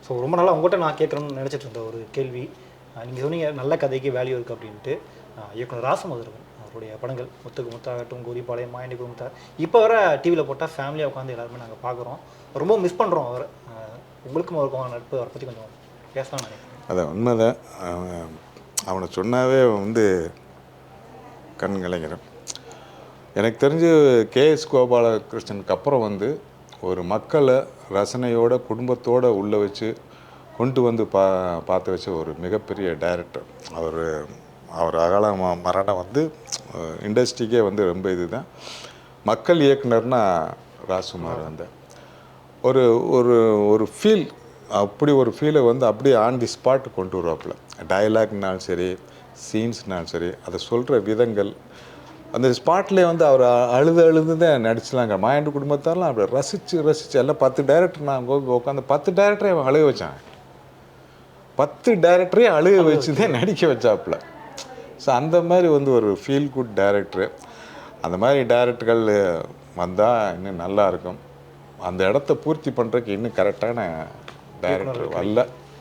So ரொம்ப நாளாக உங்கள்கிட்ட நான் கேட்குறேன்னு நினச்சிட்டு இருந்த ஒரு கேள்வி, நீங்கள் சொன்னீங்க நல்ல கதைக்கு வேல்யூ இருக்குது அப்படின்ட்டு. இயக்குனர் ராசமதுரகன் அவருடைய படங்கள் முத்துக்கு முத்தாகட்டும், கோரிப்பாளையம், மாயண்டி குடும்பத்தார், இப்போ வர டிவியில் போட்டால் ஃபேமிலியாக உட்காந்து எல்லாருமே நாங்கள் பார்க்குறோம். ரொம்ப மிஸ் பண்ணுறோம் அவர். உங்களுக்கும் அவருக்கும் நட்பு, அவரை பற்றி கொஞ்சம் பேசலாம்னு நினைக்கிறேன். அதான் உண்மைதான். அவனை சொன்னாவே கண் கலைஞரம். எனக்கு தெரிஞ்சு கேஎஸ் கோபாலகிருஷ்ணனுக்கு அப்புறம் ஒரு மக்களை ரசனையோட குடும்பத்தோடு உள்ளே வச்சு கொண்டு பார்த்து வச்ச ஒரு மிகப்பெரிய டைரக்டர் அவர் அகால மரணம் இண்டஸ்ட்ரிக்கே ரொம்ப இதுதான். மக்கள் இயக்குனர்னா ராஜ்குமார் ஒரு ஒரு ஒரு ஃபீல், அப்படி ஒரு ஃபீலை அப்படியே ஆன் தி ஸ்பாட் கொண்டு வருவாப்புல. டயலாக்னாலும் சரி, சீன்ஸ்னாலும் சரி, அதை சொல்கிற விதங்கள் அந்த ஸ்பாட்லேயே அவர் அழுது தான் நடிச்சலாங்க. மாயண்டி குடும்பத்தாரெலாம் அப்படி ரசித்து எல்லாம் 10 டைரக்டர் நான் உட்காந்து 10 டைரக்டரையும் அவன் அழுக வச்சாங்க. 10 டைரக்டரையும் அழுக வச்சு தான் நடிக்க வச்சாப்புல. ஸோ அந்த மாதிரி ஒரு ஃபீல் குட் டைரக்டரு. அந்த மாதிரி டைரக்டர்கள் வந்தால் இன்னும் நல்லாயிருக்கும். அந்த இடத்த பூர்த்தி பண்ணுறதுக்கு இன்னும் கரெக்டான டைரக்டர் வரல.